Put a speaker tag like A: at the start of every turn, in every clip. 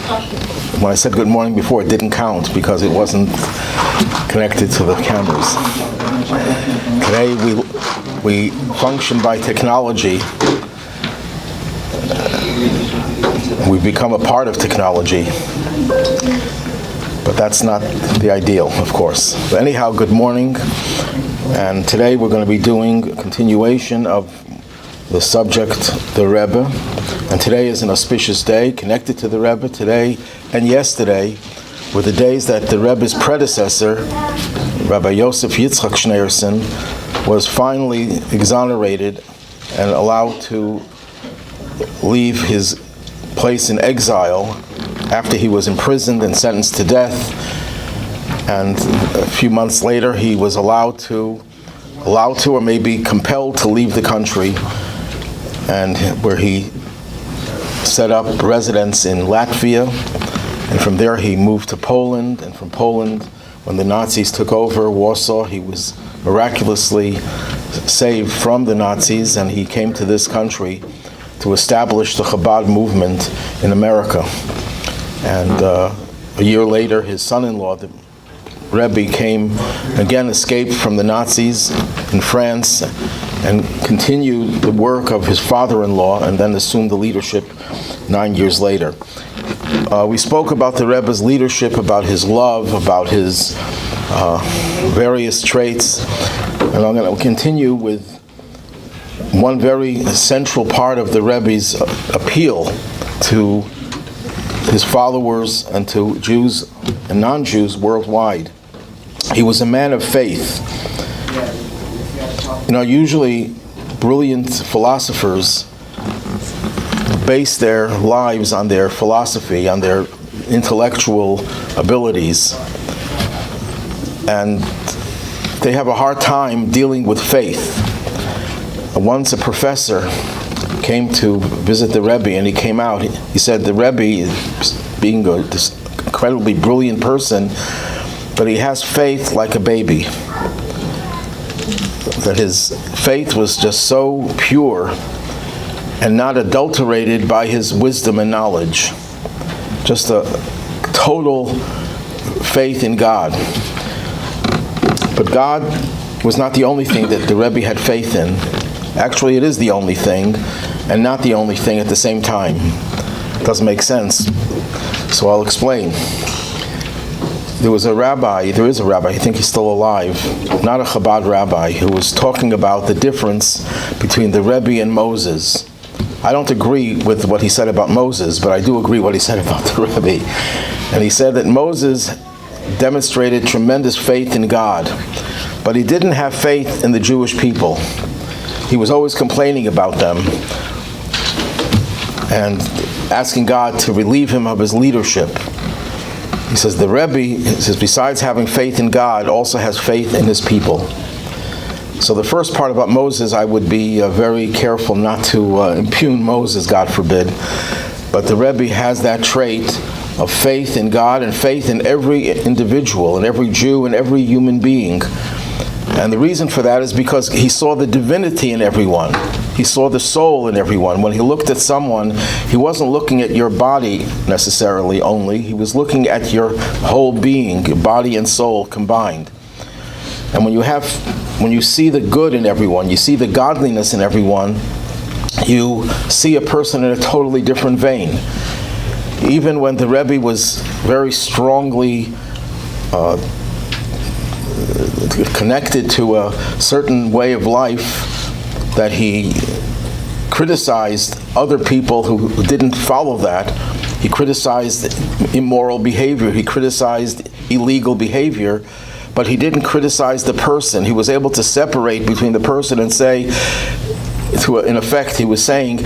A: When I said good morning before, it didn't count because it wasn't connected to the cameras. Today we function by technology. We've become a part of technology. But that's not the ideal, of course. But anyhow, good morning. And today we're going to be doing a continuation of the subject, the Rebbe. And today is an auspicious day connected to the Rebbe. Today and yesterday were the days that the Rebbe's predecessor, Rabbi Yosef Yitzchak Schneerson, was finally exonerated and allowed to leave his place in exile after he was imprisoned and sentenced to death. And a few months later he was allowed to or maybe compelled to leave the country, and where he set up residence in Latvia, and from there he moved to Poland, and from Poland, when the Nazis took over Warsaw, he was miraculously saved from the Nazis, and he came to this country to establish the Chabad movement in America. And a year later, his son-in-law, the Rebbe, escaped from the Nazis in France and continued the work of his father-in-law, and then assumed the leadership 9 years later. We spoke about the Rebbe's leadership, about his love, about his various traits, and I'm going to continue with one very central part of the Rebbe's appeal to his followers and to Jews and non-Jews worldwide. He was a man of faith. Usually brilliant philosophers base their lives on their philosophy, on their intellectual abilities, and they have a hard time dealing with faith. Once a professor came to visit the Rebbe, and he came out. He said the Rebbe, being this incredibly brilliant person, but he has faith like a baby. That his faith was just so pure and not adulterated by his wisdom and knowledge. Just a total faith in God. But God was not the only thing that the Rebbe had faith in. Actually, it is the only thing, and not the only thing at the same time. It doesn't make sense. So I'll explain. There is a rabbi, I think he's still alive, not a Chabad rabbi, who was talking about the difference between the Rebbe and Moses. I don't agree with what he said about Moses, but I do agree what he said about the Rebbe. And he said that Moses demonstrated tremendous faith in God, but he didn't have faith in the Jewish people. He was always complaining about them and asking God to relieve him of his leadership. He says the Rebbe, besides having faith in God, also has faith in his people. So the first part about Moses, I would be very careful not to impugn Moses, God forbid. But the Rebbe has that trait of faith in God and faith in every individual, and every Jew and every human being. And the reason for that is because he saw the divinity in everyone. He saw the soul in everyone. When he looked at someone, he wasn't looking at your body necessarily only. He was looking at your whole being, your body and soul combined. And when you see the good in everyone, you see the godliness in everyone, you see a person in a totally different vein. Even when the Rebbe was very strongly connected to a certain way of life, that he criticized other people who didn't follow that. He criticized immoral behavior. He criticized illegal behavior, but he didn't criticize the person. He was able to separate between the person and say, in effect, he was saying,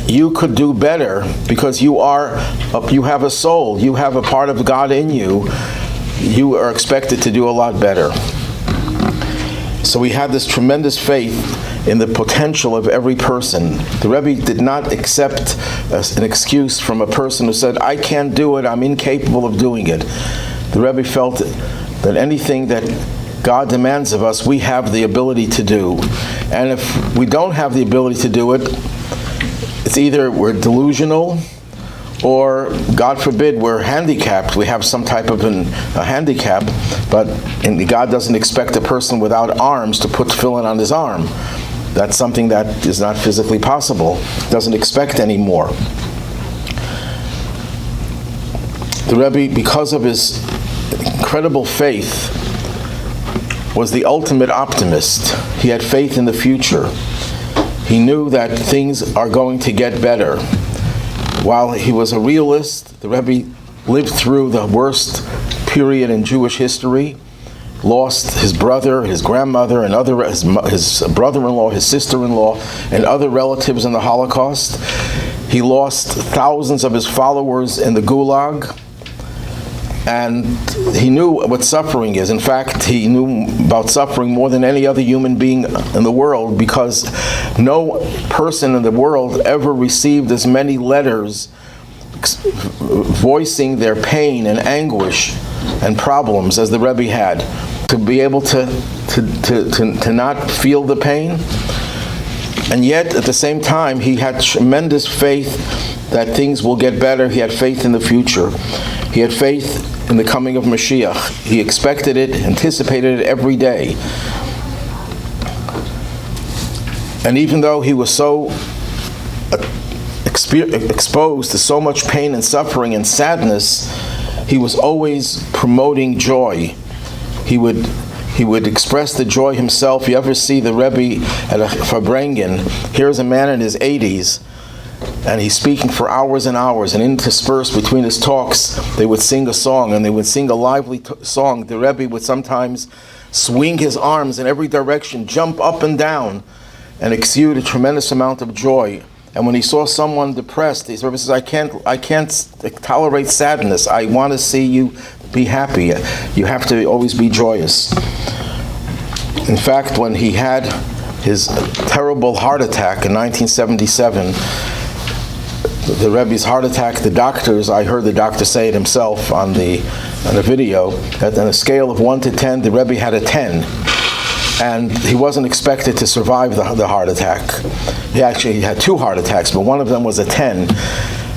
A: you could do better because you have a soul. You have a part of God in you. You are expected to do a lot better. So we had this tremendous faith in the potential of every person. The Rebbe did not accept an excuse from a person who said, I can't do it, I'm incapable of doing it. The Rebbe felt that anything that God demands of us, we have the ability to do. And if we don't have the ability to do it, it's either we're delusional or God forbid we're handicapped, we have some type of a handicap, but God doesn't expect a person without arms to put tefillin on his arm. That's something that is not physically possible. Doesn't expect anymore. The Rebbe, because of his incredible faith, was the ultimate optimist. He had faith in the future. He knew that things are going to get better. While he was a realist, the Rebbe lived through the worst period in Jewish history, lost his brother, his grandmother, and his brother-in-law, his sister-in-law, and other relatives in the Holocaust. He lost thousands of his followers in the Gulag, and he knew what suffering is. In fact, he knew about suffering more than any other human being in the world, because no person in the world ever received as many letters voicing their pain and anguish and problems as the Rebbe had. To be able to not feel the pain, and yet at the same time he had tremendous faith that things will get better. He had faith in the future. He had faith in the coming of Mashiach. He expected it, anticipated it every day. And even though he was so exposed to so much pain and suffering and sadness, he was always promoting joy. He would express the joy himself. You ever see the Rebbe at a Farbrengen? Here's a man in his 80s, and he's speaking for hours and hours, and interspersed between his talks, they would sing a song, and they would sing a lively song. The Rebbe would sometimes swing his arms in every direction, jump up and down, and exude a tremendous amount of joy. And when he saw someone depressed, his Rebbe says, I can't tolerate sadness. I want to see you be happy. You have to always be joyous. In fact, when he had his terrible heart attack in 1977, the Rebbe's heart attack, the doctors, I heard the doctor say it himself on the video, that on a scale of 1 to 10, the Rebbe had a 10. And he wasn't expected to survive the heart attack. He actually had 2 heart attacks, but one of them was a 10.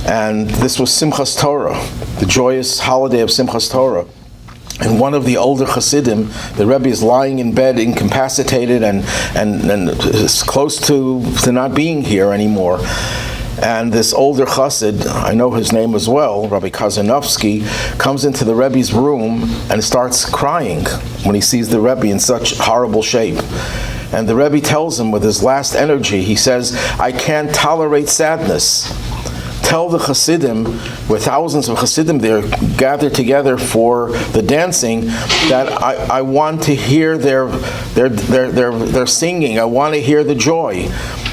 A: And this was Simchas Torah, the joyous holiday of Simchas Torah. And one of the older Hasidim, the Rebbe is lying in bed, incapacitated and is close to not being here anymore. And this older Chassid, I know his name as well, Rabbi Kazanovsky, comes into the Rebbe's room and starts crying when he sees the Rebbe in such horrible shape. And the Rebbe tells him with his last energy, he says, I can't tolerate sadness. Tell the Hasidim, where thousands of Hasidim there gathered together for the dancing, that I want to hear their singing. I want to hear the joy.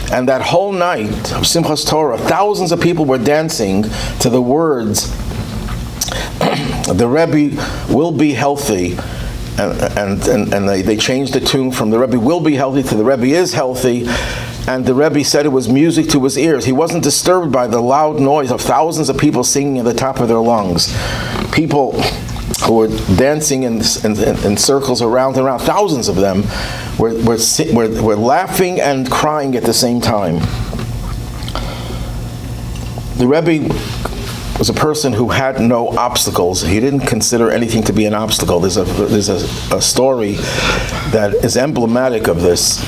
A: And that whole night of Simchas Torah, thousands of people were dancing to the words, the Rebbe will be healthy. And they changed the tune from the Rebbe will be healthy to the Rebbe is healthy. And the Rebbe said it was music to his ears. He wasn't disturbed by the loud noise of thousands of people singing at the top of their lungs. People who were dancing in circles around and around, thousands of them, were laughing and crying at the same time. The Rebbe was a person who had no obstacles. He didn't consider anything to be an obstacle. There's a story that is emblematic of this.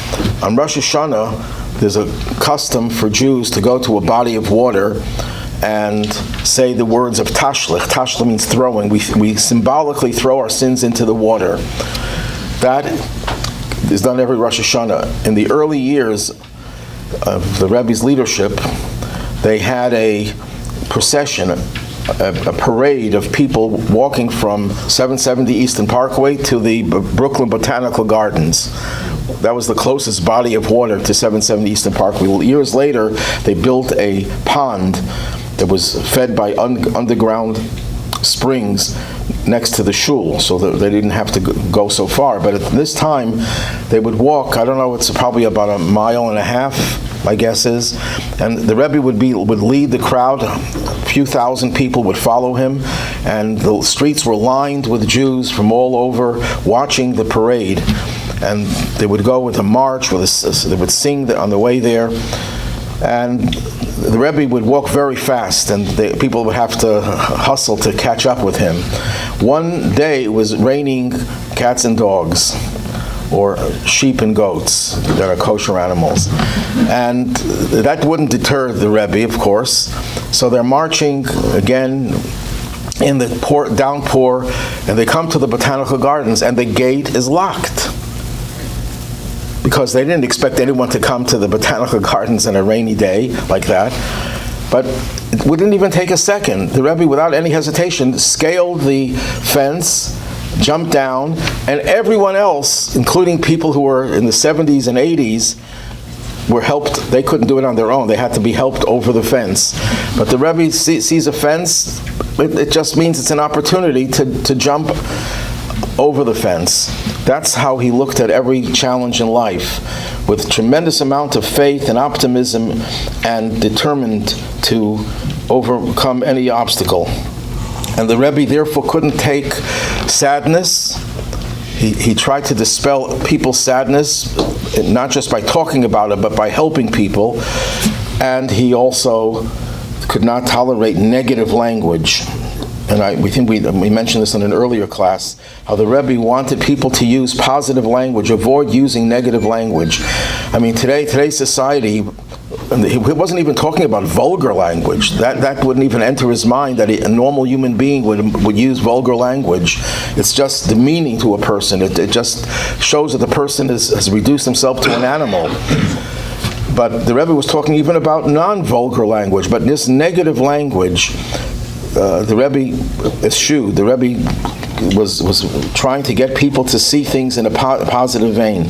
A: On Rosh Hashanah, there's a custom for Jews to go to a body of water and say the words of tashlich. Tashlich means throwing. We symbolically throw our sins into the water. That is done every Rosh Hashanah. In the early years of the Rebbe's leadership, they had a procession, a parade of people walking from 770 Eastern Parkway to the Brooklyn Botanical Gardens. That was the closest body of water to 770 Eastern Parkway. Years later, they built a pond that was fed by underground springs next to the shul, so that they didn't have to go so far. But at this time, they would walk, I don't know, it's probably about 1.5 miles, my guess is, and the Rebbe would lead the crowd. A few thousand people would follow him, and the streets were lined with Jews from all over watching the parade. And they would go with a march, they would sing on the way there. And the Rebbe would walk very fast, and people would have to hustle to catch up with him. One day it was raining cats and dogs, or sheep and goats that are kosher animals. And that wouldn't deter the Rebbe, of course. So they're marching again in the downpour, and they come to the botanical gardens, and the gate is locked. Because they didn't expect anyone to come to the botanical gardens on a rainy day like that. But it wouldn't even take a second. The Rebbe, without any hesitation, scaled the fence, jumped down, and everyone else, including people who were in the 70s and 80s, were helped. They couldn't do it on their own. They had to be helped over the fence. But the Rebbe sees a fence, it just means it's an opportunity to jump over the fence. That's how he looked at every challenge in life, with tremendous amount of faith and optimism, and determined to overcome any obstacle. And the Rebbe therefore couldn't take sadness. He tried to dispel people's sadness, not just by talking about it, but by helping people. And he also could not tolerate negative language. And we think we mentioned this in an earlier class, how the Rebbe wanted people to use positive language, avoid using negative language. I mean, today's society, he wasn't even talking about vulgar language. That wouldn't even enter his mind, that a normal human being would use vulgar language. It's just demeaning to a person. It just shows that the person has reduced himself to an animal. But the Rebbe was talking even about non-vulgar language, but this negative language, the Rebbe eschewed. The Rebbe was trying to get people to see things in a positive vein.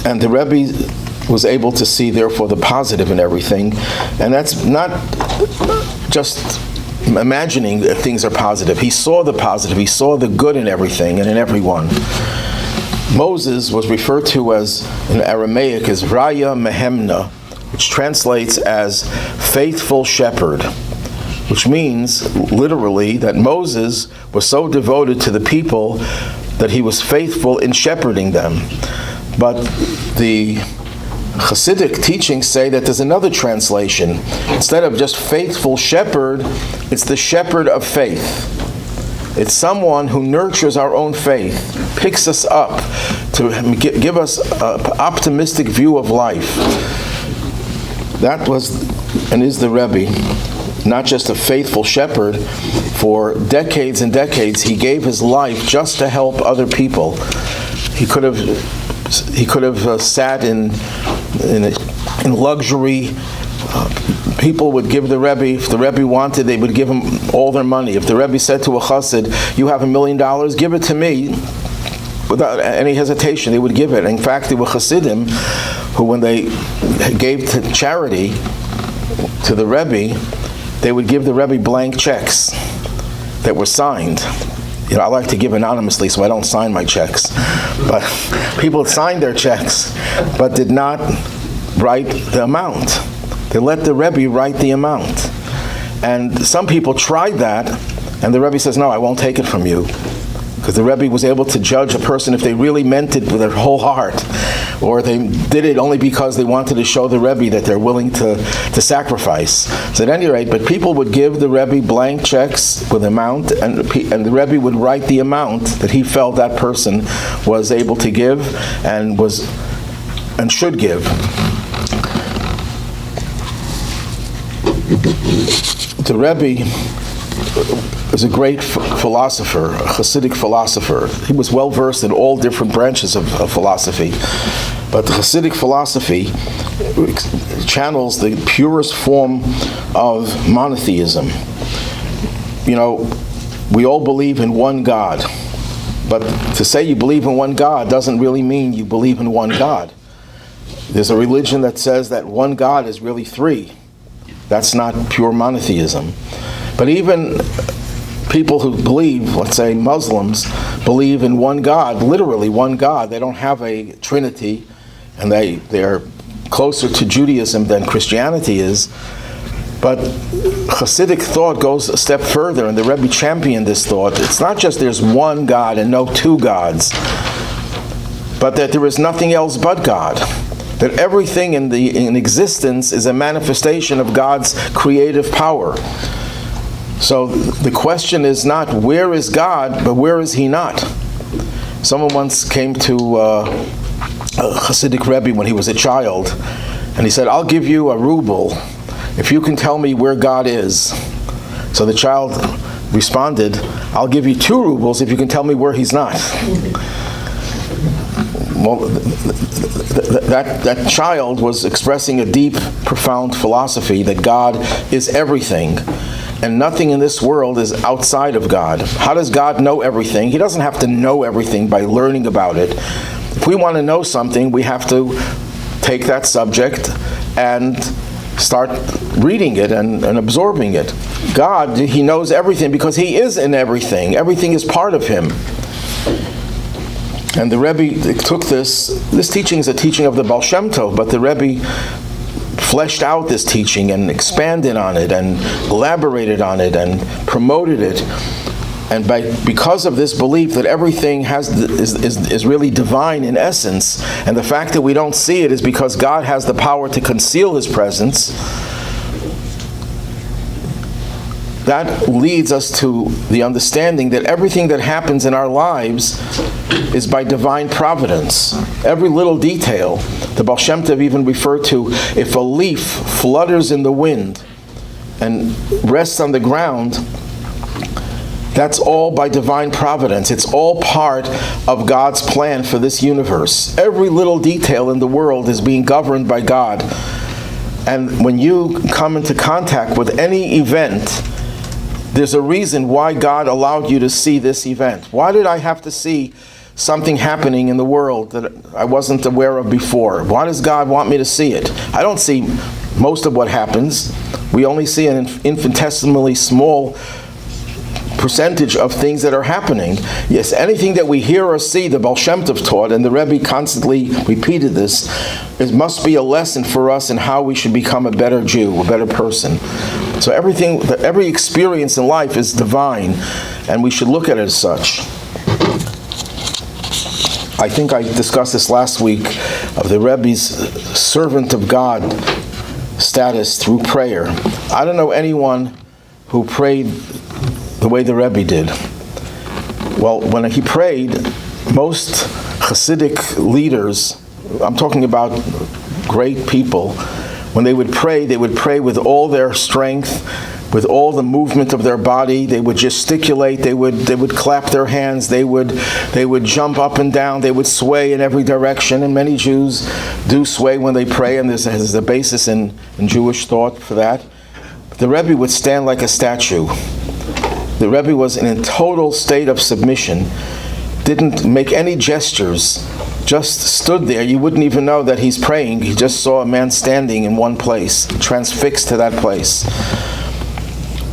A: And the Rebbe was able to see, therefore, the positive in everything. And that's not just imagining that things are positive. He saw the positive. He saw the good in everything and in everyone. Moses was referred to as, in Aramaic, as Raya Mehemna, which translates as faithful shepherd, which means literally that Moses was so devoted to the people that he was faithful in shepherding them. But the Hasidic teachings say that there's another translation. Instead of just faithful shepherd, it's the shepherd of faith. It's someone who nurtures our own faith, picks us up to give us an optimistic view of life. That was and is the Rebbe. Not just a faithful shepherd. For decades and decades, he gave his life just to help other people. He could have sat in luxury. People would give the Rebbe, if the Rebbe wanted, they would give him all their money. If the Rebbe said to a chassid, "You have $1 million, give it to me," without any hesitation, they would give it. In fact, there were chassidim who, when they gave to charity to the Rebbe, they would give the Rebbe blank checks that were signed. You know, I like to give anonymously, so I don't sign my checks. But people signed their checks, but did not write the amount. They let the Rebbe write the amount. And some people tried that, and the Rebbe says, "No, I won't take it from you." Because the Rebbe was able to judge a person if they really meant it with their whole heart, or they did it only because they wanted to show the Rebbe that they're willing to sacrifice. So at any rate, but people would give the Rebbe blank checks with amount, and the Rebbe would write the amount that he felt that person was able to give and should give. The Rebbe was a great philosopher, a Hasidic philosopher. He was well versed in all different branches of philosophy. But the Hasidic philosophy channels the purest form of monotheism. You know, we all believe in one God. But to say you believe in one God doesn't really mean you believe in one God. There's a religion that says that one God is really three. That's not pure monotheism. But even people who believe, let's say Muslims, believe in one God, literally one God. They don't have a trinity, and they're closer to Judaism than Christianity is. But Hasidic thought goes a step further, and the Rebbe championed this thought. It's not just there's one God and no two gods, but that there is nothing else but God. that everything in existence is a manifestation of God's creative power. So the question is not where is God, but where is He not? Someone once came to a Hasidic Rebbe when he was a child, and he said, "I'll give you a ruble if you can tell me where God is." So the child responded, "I'll give you 2 rubles if you can tell me where He's not." Well, that child was expressing a deep, profound philosophy that God is everything, and nothing in this world is outside of God. How does God know everything? He doesn't have to know everything by learning about it. If we want to know something, we have to take that subject and start reading it and absorbing it. God, He knows everything because He is in everything. Everything is part of Him. And the Rebbe took this teaching is a teaching of the Baal Shem Tov, but the Rebbe fleshed out this teaching and expanded on it and elaborated on it and promoted it. And because of this belief that everything is really divine in essence, and the fact that we don't see it is because God has the power to conceal His presence, that leads us to the understanding that everything that happens in our lives is by divine providence. Every little detail. The Baal Shem Tov even referred to, if a leaf flutters in the wind and rests on the ground, that's all by divine providence. It's all part of God's plan for this universe. Every little detail in the world is being governed by God. And when you come into contact with any event, there's a reason why God allowed you to see this event. Why did I have to see something happening in the world that I wasn't aware of before? Why does God want me to see it? I don't see most of what happens. We only see an infinitesimally small percentage of things that are happening. Yes, anything that we hear or see, the Baal Shem Tov taught, and the Rebbe constantly repeated this, it must be a lesson for us in how we should become a better Jew, a better person. So every experience in life is divine, and we should look at it as such. I think I discussed this last week of the Rebbe's servant of God status through prayer. I don't know anyone who prayed the way the Rebbe did. Well, when he prayed, most Hasidic leaders, I'm talking about great people, when they would pray with all their strength, with all the movement of their body. They would gesticulate, they would clap their hands, they would jump up and down, they would sway in every direction, and many Jews do sway when they pray, and there's a basis in Jewish thought for that. But the Rebbe would stand like a statue. The Rebbe was in a total state of submission, didn't make any gestures, just stood there. You wouldn't even know that he's praying. He just saw a man standing in one place, transfixed to that place.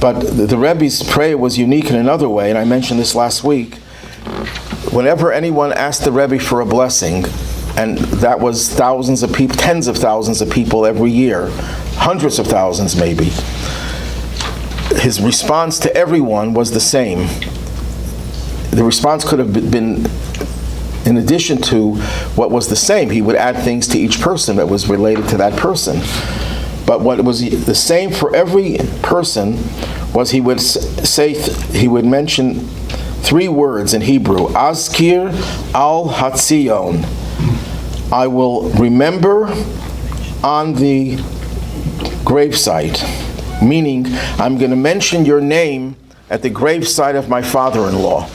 A: But the Rebbe's prayer was unique in another way, and I mentioned this last week. Whenever anyone asked the Rebbe for a blessing, and that was thousands of people, tens of thousands of people every year, hundreds of thousands maybe, his response to everyone was the same. The response could have been, in addition to what was the same, he would add things to each person that was related to that person. But what was the same for every person was he would mention 3 words in Hebrew: Azkir al Hatzion. I will remember on the gravesite. Meaning, I'm going to mention your name at the gravesite of my father-in-law.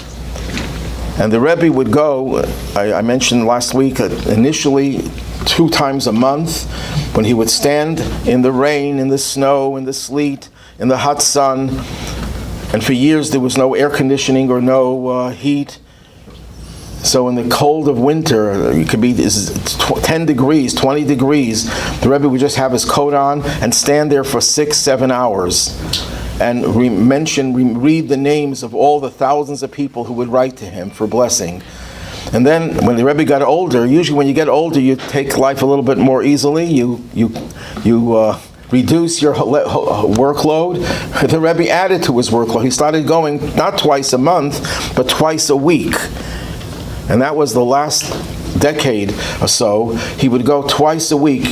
A: And the Rebbe would go, I mentioned last week, initially 2 times a month, when he would stand in the rain, in the snow, in the sleet, in the hot sun. And for years there was no air conditioning or no heat. So in the cold of winter, it could be 10 degrees, 20 degrees, the Rebbe would just have his coat on and stand there for 6-7 hours and read the names of all the thousands of people who would write to him for blessing. And then when the Rebbe got older, usually when you get older, you take life a little bit more easily. You reduce your workload. The Rebbe added to his workload. He started going not twice a month, but twice a week. And that was the last decade or so, he would go twice a week.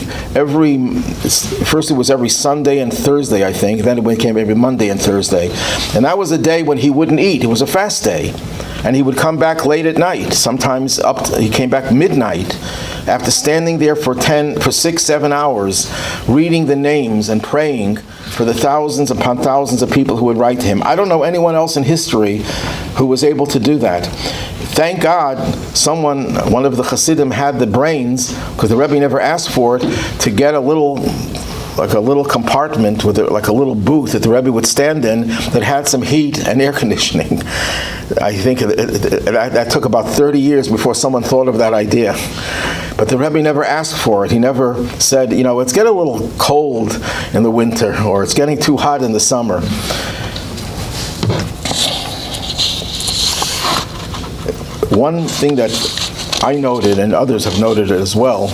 A: First it was every Sunday and Thursday, I think. Then it became every Monday and Thursday. And that was a day when he wouldn't eat. It was a fast day. And he would come back late at night. Sometimes he came back midnight after standing there for 6-7 hours, reading the names and praying for the thousands upon thousands of people who would write to him. I don't know anyone else in history who was able to do that. Thank God one of the Hasidim had the brains, because the Rebbe never asked for it, to get a little compartment with like a little booth that the Rebbe would stand in that had some heat and air conditioning. I think that took about 30 years before someone thought of that idea. But the Rebbe never asked for it. He never said, it's getting a little cold in the winter, or it's getting too hot in the summer. One thing that I noted, and others have noted it as well,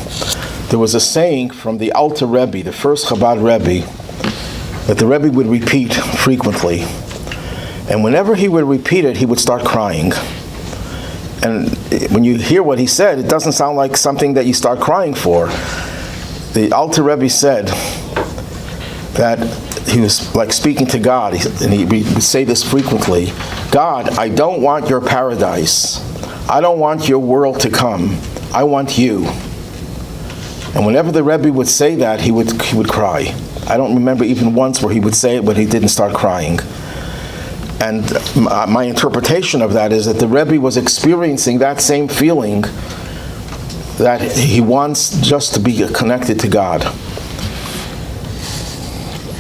A: there was a saying from the Alter Rebbe, the first Chabad Rebbe, that the Rebbe would repeat frequently. And whenever he would repeat it, he would start crying. And when you hear what he said, it doesn't sound like something that you start crying for. The Alter Rebbe said that he was like speaking to God, and he would say this frequently: God, I don't want your paradise. I don't want your world to come. I want you. And whenever the Rebbe would say that, he would cry. I don't remember even once where he would say it when he didn't start crying. And my interpretation of that is that the Rebbe was experiencing that same feeling, that he wants just to be connected to God.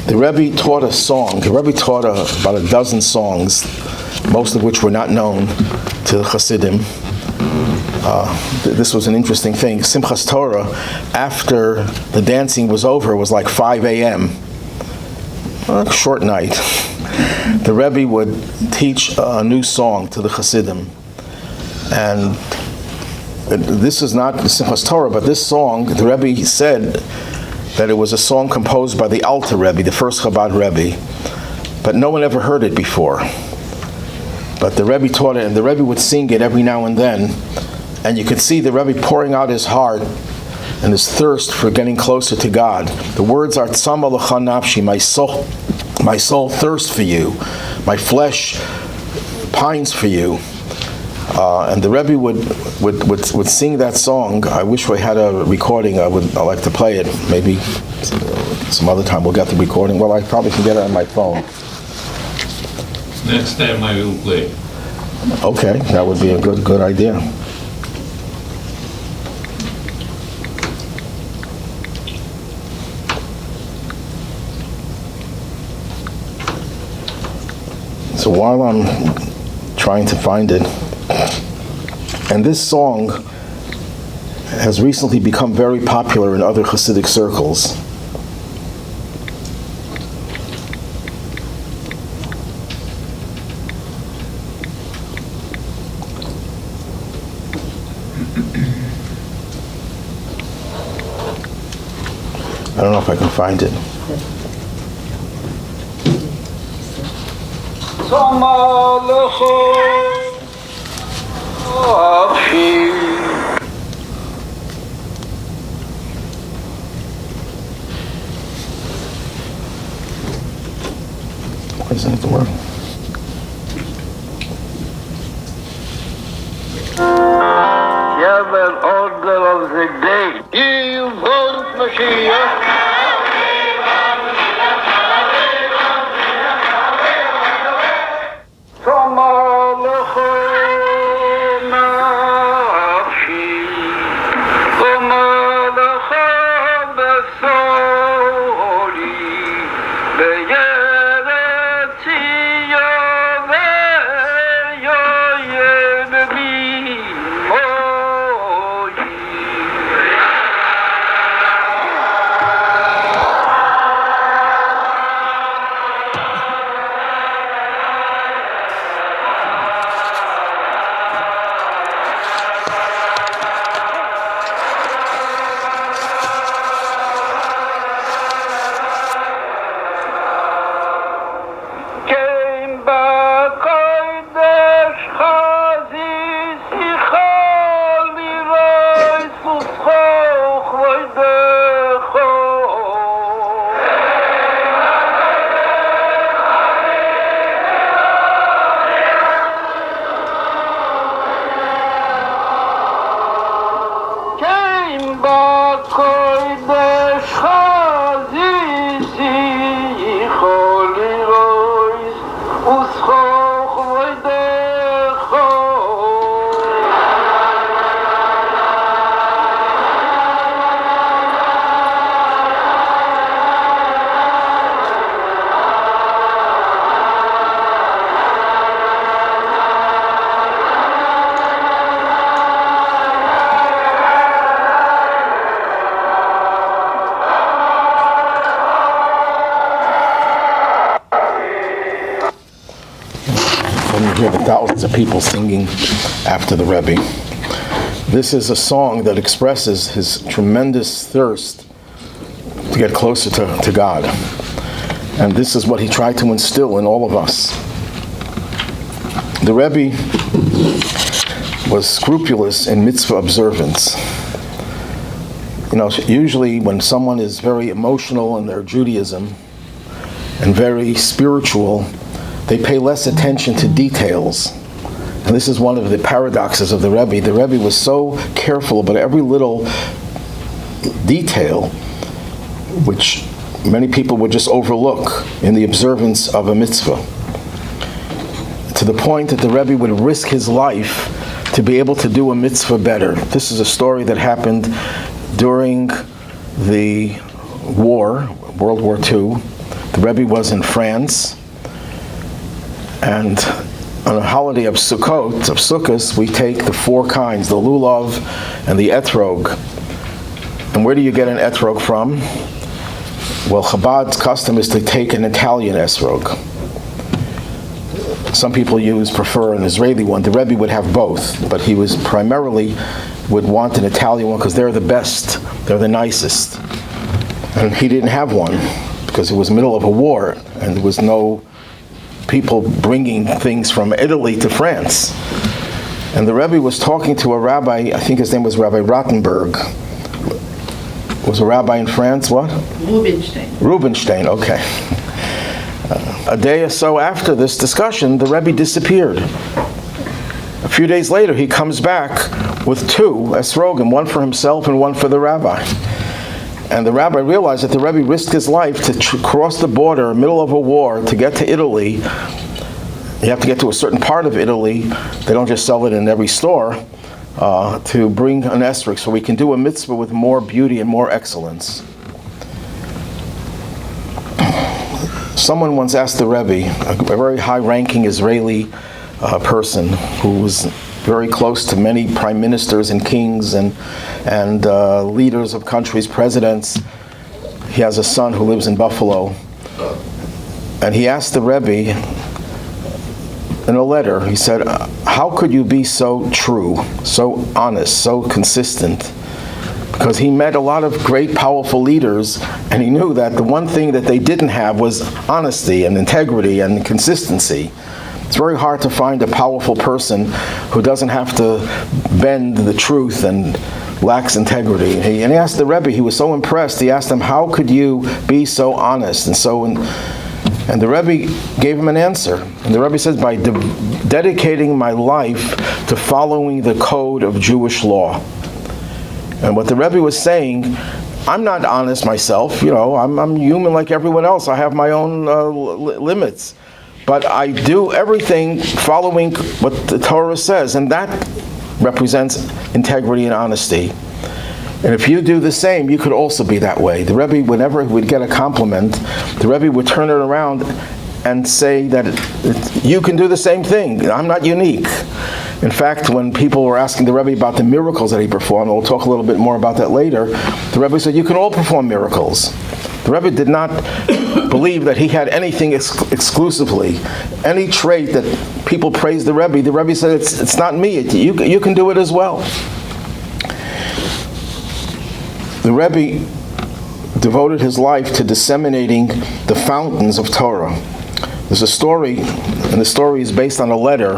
A: The Rebbe taught a song. The Rebbe taught about a dozen songs, most of which were not known to the Hasidim. This was an interesting thing. Simchas Torah, after the dancing was over, was like 5 a.m. A short night. The Rebbe would teach a new song to the Hasidim. And this is not Simchas Torah, but this song, the Rebbe said that it was a song composed by the Alter Rebbe, the first Chabad Rebbe. But no one ever heard it before. But the Rebbe taught it, and the Rebbe would sing it every now and then. And you could see the Rebbe pouring out his heart and his thirst for getting closer to God. The words are Tzama lecha nafshi, my soul thirsts for you, my flesh pines for you. And the Rebbe would sing that song. I wish we had a recording. I'd like to play it. Maybe some other time we'll get the recording. Well, I probably can get it on my phone.
B: Next time I will play.
A: Okay, that would be a good idea. So while I'm trying to find it, and this song has recently become very popular in other Hasidic circles. I don't know if I can find it. Why isn't it the word?
C: You have an order of the day. You vote Mashiach.
A: when you hear the thousands of people singing after the Rebbe. This is a song that expresses his tremendous thirst to get closer to God. And this is what he tried to instill in all of us. The Rebbe was scrupulous in mitzvah observance. You know, usually when someone is very emotional in their Judaism and very spiritual, they pay less attention to details. And this is one of the paradoxes of the Rebbe. The Rebbe was so careful about every little detail, which many people would just overlook in the observance of a mitzvah, to the point that the Rebbe would risk his life to be able to do a mitzvah better. This is a story that happened during the war, World War II. The Rebbe was in France, and on a holiday of Sukkot, we take the four kinds, the lulav and the etrog. And where do you get an etrog from? Well, Chabad's custom is to take an Italian etrog. Some people prefer an Israeli one. The Rebbe would have both, but he was primarily would want an Italian one because they're the best, they're the nicest. And he didn't have one because it was middle of a war and there was no people bringing things from Italy to France. And the Rebbe was talking to a rabbi, I think his name was Rabbi Rottenberg. Was a rabbi in France, what? Rubinstein, okay. A day or so after this discussion, the Rebbe disappeared. A few days later, he comes back with two esrogim, one for himself and one for the rabbi. And the rabbi realized that the Rebbe risked his life to cross the border, middle of a war, to get to Italy. You have to get to a certain part of Italy. They don't just sell it in every store. To bring an esrog so we can do a mitzvah with more beauty and more excellence. Someone once asked the Rebbe, a very high-ranking Israeli person who was very close to many prime ministers and kings and leaders of countries, presidents. He has a son who lives in Buffalo. And he asked the Rebbe in a letter, he said, how could you be so true, so honest, so consistent? Because he met a lot of great, powerful leaders, and he knew that the one thing that they didn't have was honesty and integrity and consistency. It's very hard to find a powerful person who doesn't have to bend the truth and lacks integrity. And he asked the Rebbe, he was so impressed, he asked him, how could you be so honest and so... And the Rebbe gave him an answer. And the Rebbe says, by dedicating my life to following the code of Jewish law. And what the Rebbe was saying, I'm not honest myself, I'm human like everyone else. I have my own limits. But I do everything following what the Torah says, and that represents integrity and honesty. And if you do the same, you could also be that way. The Rebbe, whenever he would get a compliment, the Rebbe would turn it around and say that you can do the same thing. I'm not unique. In fact, when people were asking the Rebbe about the miracles that he performed, and we'll talk a little bit more about that later, the Rebbe said, you can all perform miracles. The Rebbe did not believe that he had anything exclusively. Any trait that people praise the Rebbe said, it's not me, you can do it as well. The Rebbe devoted his life to disseminating the fountains of Torah. There's a story, and the story is based on a letter.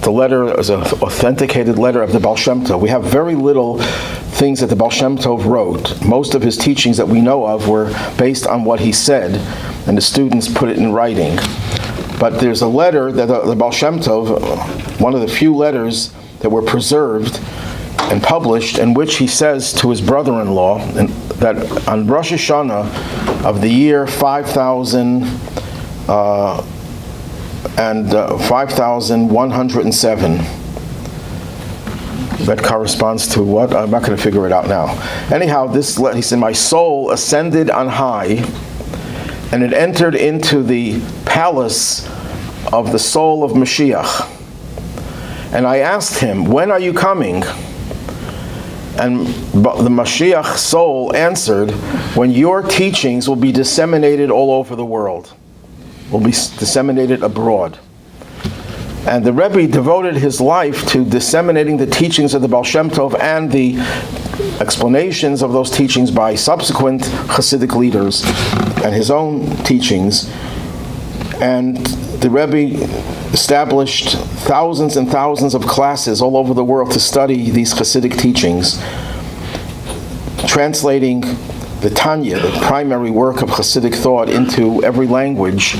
A: The letter is an authenticated letter of the Baal Shem Tov. We have very little things that the Baal Shem Tov wrote. Most of his teachings that we know of were based on what he said, and the students put it in writing. But there's a letter that the Baal Shem Tov, one of the few letters that were preserved and published, in which he says to his brother-in-law that on Rosh Hashanah of the year 5107, that corresponds to what? I'm not going to figure it out now. Anyhow, he said, my soul ascended on high, and it entered into the palace of the soul of Mashiach. And I asked him, when are you coming? And the Mashiach soul answered, when your teachings will be disseminated all over the world, will be disseminated abroad. And the Rebbe devoted his life to disseminating the teachings of the Baal Shem Tov and the explanations of those teachings by subsequent Hasidic leaders and his own teachings. And the Rebbe established thousands and thousands of classes all over the world to study these Hasidic teachings, translating the Tanya, the primary work of Hasidic thought, into every language.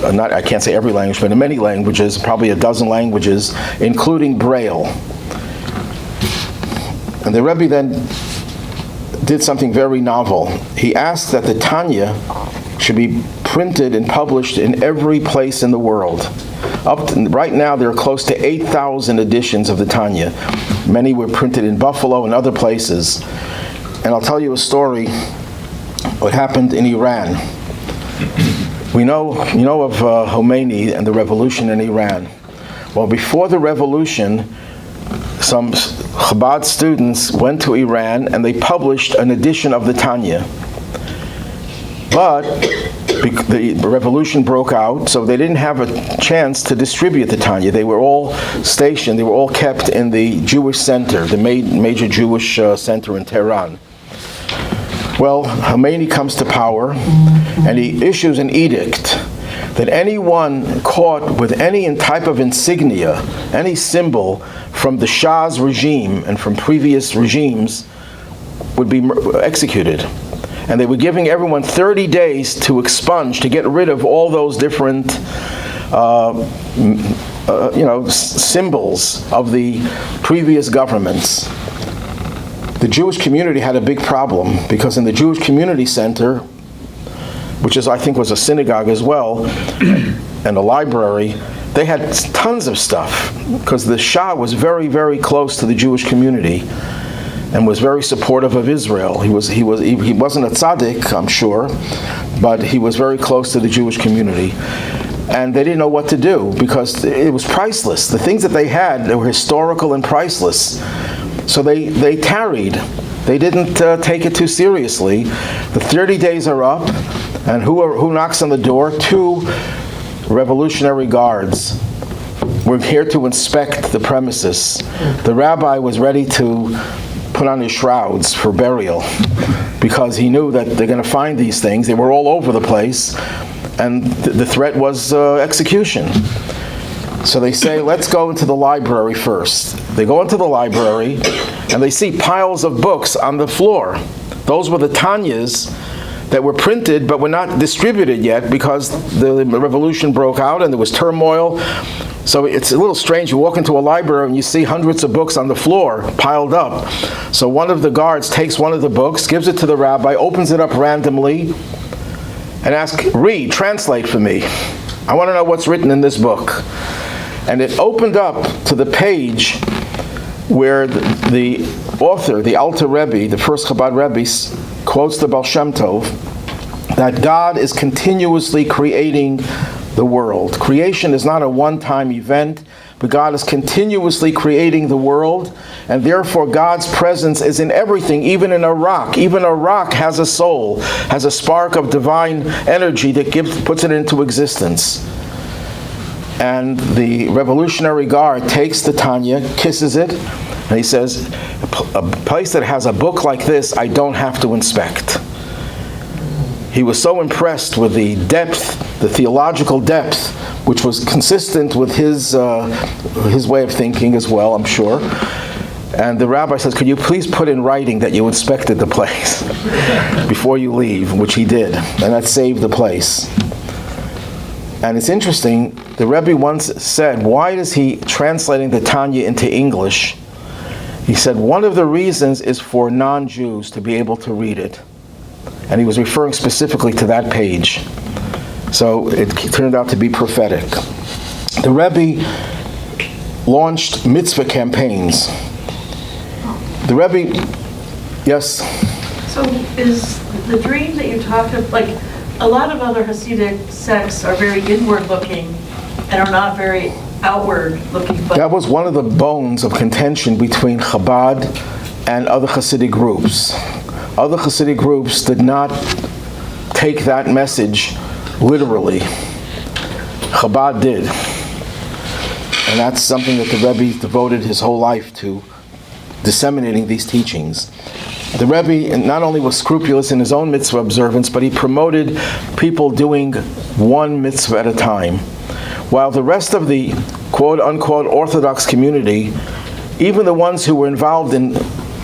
A: I can't say every language, but in many languages, probably a dozen languages, including Braille. And the Rebbe then did something very novel. He asked that the Tanya should be printed and published in every place in the world. Right now, there are close to 8,000 editions of the Tanya. Many were printed in Buffalo and other places. And I'll tell you a story, what happened in Iran. You know of Khomeini and the revolution in Iran. Well, before the revolution, some Chabad students went to Iran and they published an edition of the Tanya. But the revolution broke out, so they didn't have a chance to distribute the Tanya. They were all stationed, they were all kept in the Jewish center, the major Jewish center in Tehran. Well, Khomeini comes to power, and he issues an edict that anyone caught with any type of insignia, any symbol from the Shah's regime and from previous regimes would be executed. And they were giving everyone 30 days to expunge, to get rid of all those different symbols of the previous governments. The Jewish community had a big problem, because in the Jewish Community Center, which I think was a synagogue as well, and a library, they had tons of stuff, because the Shah was very, very close to the Jewish community and was very supportive of Israel. He wasn't a tzaddik, I'm sure, but he was very close to the Jewish community. And they didn't know what to do, because it was priceless. The things that they had, they were historical and priceless. So they tarried. They didn't take it too seriously. The 30 days are up, and who knocks on the door? 2 revolutionary guards were here to inspect the premises. The rabbi was ready to put on his shrouds for burial, because he knew that they're going to find these things. They were all over the place, and the threat was execution. So they say, let's go into the library first. They go into the library, and they see piles of books on the floor. Those were the Tanyas that were printed but were not distributed yet, because the revolution broke out and there was turmoil. So it's a little strange. You walk into a library and you see hundreds of books on the floor piled up. So one of the guards takes one of the books, gives it to the rabbi, opens it up randomly, and asks, read, translate for me. I want to know what's written in this book. And it opened up to the page where the author, the Alter Rebbe, the first Chabad Rebbe, quotes the Baal Shem Tov, that God is continuously creating the world. Creation is not a one-time event, but God is continuously creating the world, and therefore God's presence is in everything, even in a rock. Even a rock has a soul, has a spark of divine energy that puts it into existence. And the Revolutionary Guard takes the Tanya, kisses it, and he says, a place that has a book like this, I don't have to inspect. He was so impressed with the depth, the theological depth, which was consistent with his way of thinking as well, I'm sure. And the rabbi says, could you please put in writing that you inspected the place before you leave, which he did, and that saved the place. And it's interesting, the Rebbe once said, why is he translating the Tanya into English? He said, one of the reasons is for non-Jews to be able to read it. And he was referring specifically to that page. So it turned out to be prophetic. The Rebbe launched mitzvah campaigns. The Rebbe, yes?
B: So is the dream that you talked about, like, a lot of other Hasidic sects are very inward-looking and are not very outward-looking. But
A: that was one of the bones of contention between Chabad and other Hasidic groups. Other Hasidic groups did not take that message literally. Chabad did. And that's something that the Rebbe devoted his whole life to, disseminating these teachings. The Rebbe not only was scrupulous in his own mitzvah observance, but he promoted people doing one mitzvah at a time. While the rest of the quote-unquote Orthodox community, even the ones who were involved in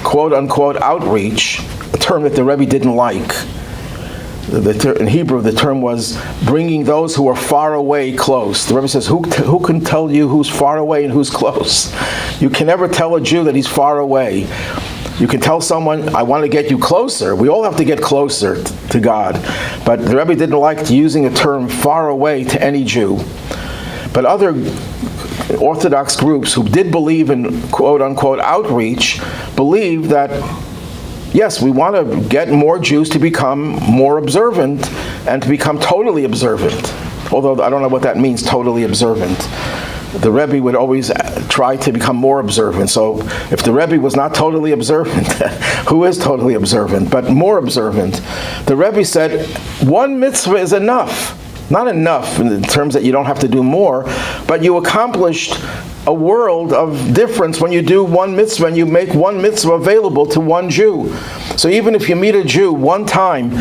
A: quote-unquote outreach, a term that the Rebbe didn't like, in Hebrew the term was bringing those who are far away close. The Rebbe says, who can tell you who's far away and who's close? You can never tell a Jew that he's far away. You can tell someone, I want to get you closer. We all have to get closer to God. But the Rebbe didn't like using a term far away to any Jew. But other Orthodox groups who did believe in quote-unquote outreach believed that, yes, we want to get more Jews to become more observant and to become totally observant. Although I don't know what that means, totally observant. The Rebbe would always try to become more observant. So if the Rebbe was not totally observant, who is totally observant, but more observant? The Rebbe said, one mitzvah is enough. Not enough in terms that you don't have to do more, but you accomplished a world of difference when you do one mitzvah and you make one mitzvah available to one Jew. So even if you meet a Jew one time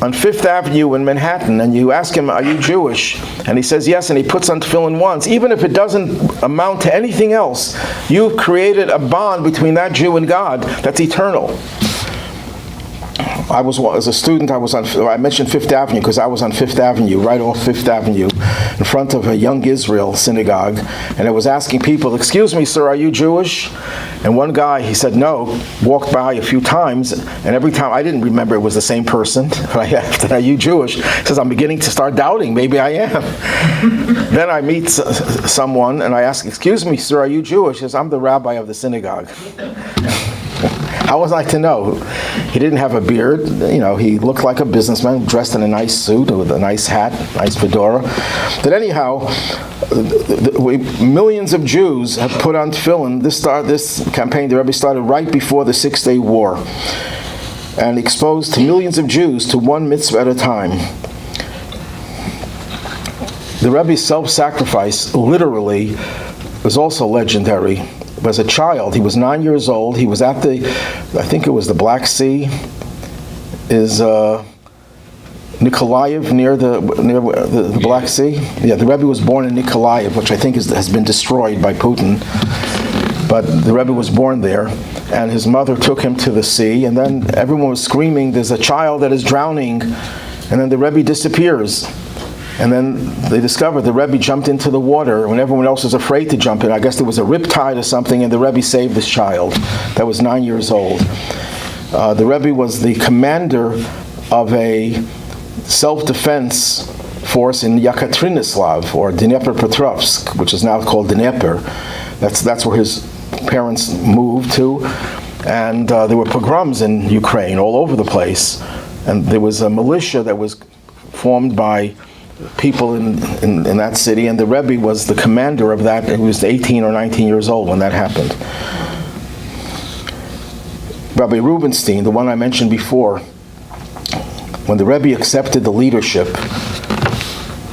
A: on Fifth Avenue in Manhattan and you ask him, are you Jewish? And he says yes, and he puts on tefillin once, even if it doesn't amount to anything else, you've created a bond between that Jew and God that's eternal. As a student, I mentioned Fifth Avenue because I was on Fifth Avenue, right off Fifth Avenue, in front of a Young Israel synagogue, and I was asking people, excuse me, sir, are you Jewish? And one guy, he said no, walked by a few times, and every time, I didn't remember it was the same person. I asked, are you Jewish? He says, I'm beginning to start doubting, maybe I am. Then I meet someone, and I ask, excuse me, sir, are you Jewish? He says, I'm the rabbi of the synagogue. How was I to know? He didn't have a beard. He looked like a businessman, dressed in a nice suit with a nice hat, nice fedora. But anyhow, millions of Jews have put on tefillin. This campaign, the Rebbe started right before the Six-Day War, and exposed to millions of Jews to one mitzvah at a time. The Rebbe's self-sacrifice, literally, was also legendary. As a child, he was 9 years old. He was at I think it was the Black Sea, is Nikolaev near the Black Sea. Yeah, the Rebbe was born in Nikolaev, which I think has been destroyed by Putin. But the Rebbe was born there, and his mother took him to the sea, and then everyone was screaming, "There's a child that is drowning," and then the Rebbe disappears. And then they discovered the Rebbe jumped into the water when everyone else was afraid to jump in. I guess there was a riptide or something, and the Rebbe saved this child that was 9 years old. The Rebbe was the commander of a self-defense force in Yekaterinoslav, or Dnepropetrovsk, which is now called Dnieper. That's where his parents moved to. And there were pogroms in Ukraine all over the place. And there was a militia that was formed by people in that city, and the Rebbe was the commander of that. He was 18 or 19 years old when that happened. Rabbi Rubinstein, the one I mentioned before, when the Rebbe accepted the leadership,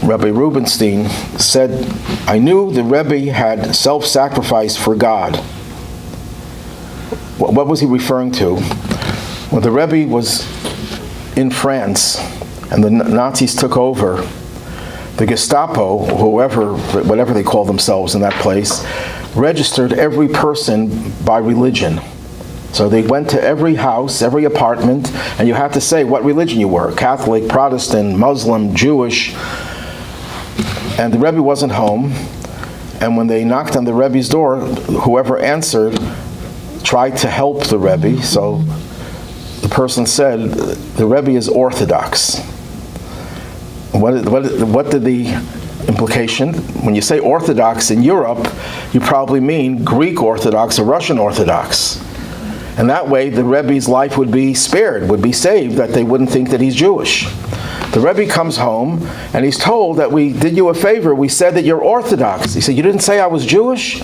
A: Rabbi Rubinstein said, I knew the Rebbe had self-sacrificed for God. What was he referring to? When the Rebbe was in France and the Nazis took over, the Gestapo, whatever they call themselves in that place, registered every person by religion. So they went to every house, every apartment, and you had to say what religion you were: Catholic, Protestant, Muslim, Jewish. And the Rebbe wasn't home, and when they knocked on the Rebbe's door, whoever answered tried to help the Rebbe. So the person said, the Rebbe is Orthodox. What did the implication? When you say Orthodox in Europe, you probably mean Greek Orthodox or Russian Orthodox. And that way the Rebbe's life would be spared, would be saved, that they wouldn't think that he's Jewish. The Rebbe comes home and he's told that we did you a favor. We said that you're Orthodox. He said, you didn't say I was Jewish?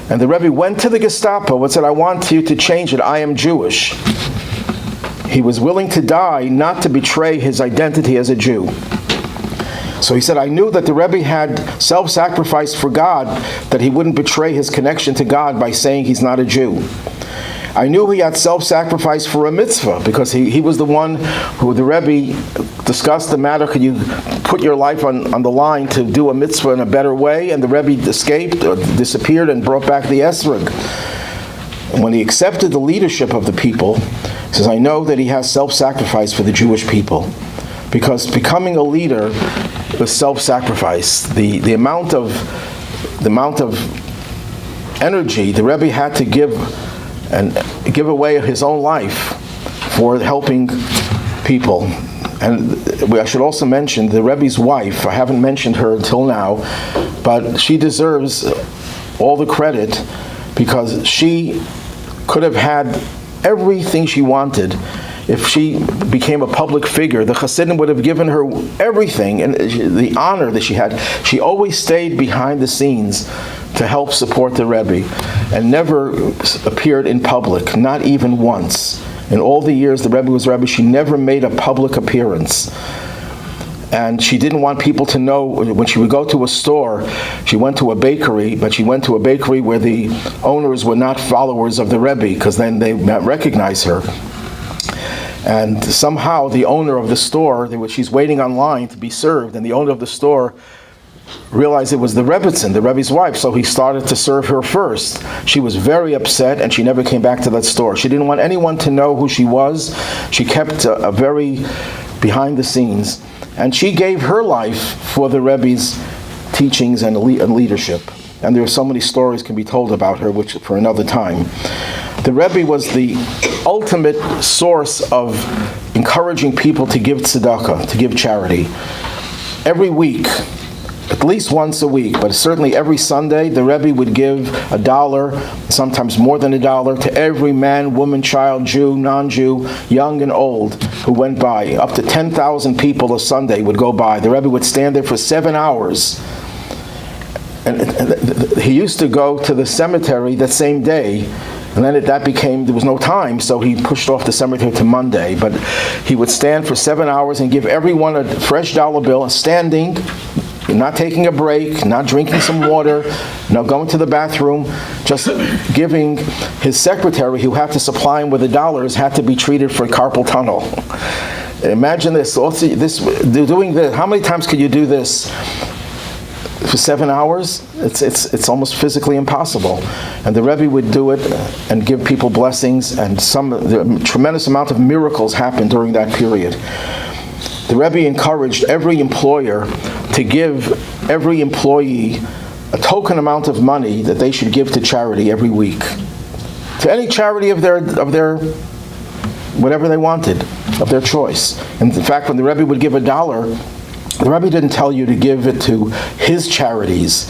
A: And the Rebbe went to the Gestapo and said, I want you to change it. I am Jewish. He was willing to die not to betray his identity as a Jew. So he said, I knew that the Rebbe had self-sacrificed for God, that he wouldn't betray his connection to God by saying he's not a Jew. I knew he had self-sacrificed for a mitzvah, because he was the one who the Rebbe discussed the matter, could you put your life on the line to do a mitzvah in a better way? And the Rebbe escaped, or disappeared, and brought back the esrog. And when he accepted the leadership of the people, he says, I know that he has self-sacrifice for the Jewish people. Because becoming a leader was self-sacrifice. The amount of energy the Rebbe had to give away his own life for helping people. And I should also mention the Rebbe's wife. I haven't mentioned her until now, but she deserves all the credit, because she could have had everything she wanted. If she became a public figure, the Hasidim would have given her everything and the honor that she had. She always stayed behind the scenes to help support the Rebbe, and never appeared in public, not even once. In all the years the Rebbe was Rebbe, she never made a public appearance. And she didn't want people to know. When she would go to a store, she went to a bakery, but she went to a bakery where the owners were not followers of the Rebbe, because then they might recognize her. And somehow the owner of the store, she's waiting online to be served, and the owner of the store realized it was the Rebbitzin, the Rebbe's wife, so he started to serve her first. She was very upset, and she never came back to that store. She didn't want anyone to know who she was. She kept a very behind the scenes, and she gave her life for the Rebbe's teachings and leadership. And there are so many stories can be told about her, which for another time. The Rebbe was the ultimate source of encouraging people to give tzedakah, to give charity. Every week, at least once a week, but certainly every Sunday, the Rebbe would give $1, sometimes more than $1, to every man, woman, child, Jew, non-Jew, young and old, who went by. Up to 10,000 people a Sunday would go by. The Rebbe would stand there for 7 hours. And he used to go to the cemetery that same day, and then there was no time, so he pushed off the cemetery to Monday. But he would stand for 7 hours and give everyone a fresh dollar bill, standing, not taking a break, not drinking some water, not going to the bathroom, just giving. His secretary, who had to supply him with the dollars, had to be treated for carpal tunnel. Imagine this. Doing this. How many times could you do this? For 7 hours, it's almost physically impossible. And the Rebbe would do it and give people blessings, and the tremendous amount of miracles happened during that period. The Rebbe encouraged every employer to give every employee a token amount of money that they should give to charity every week, to any charity of their whatever they wanted, of their choice. And in fact, when the Rebbe would give $1, the Rebbe didn't tell you to give it to his charities,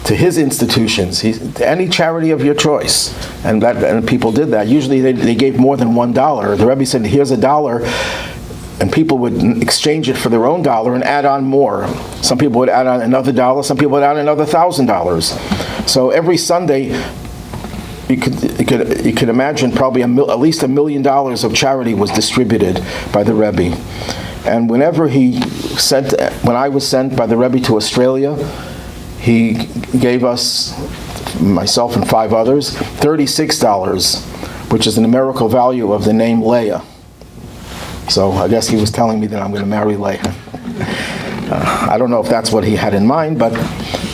A: to his institutions, to any charity of your choice. And people did that. Usually they gave more than $1. The Rebbe said, here's $1, and people would exchange it for their own $1 and add on more. Some people would add on another $1, some people would add another $1,000. So every Sunday, you could imagine probably at least $1 million of charity was distributed by the Rebbe. And when I was sent by the Rebbe to Australia, he gave us, myself and 5 others, $36, which is the numerical value of the name Leah. So I guess he was telling me that I'm going to marry Leah. I don't know if that's what he had in mind, but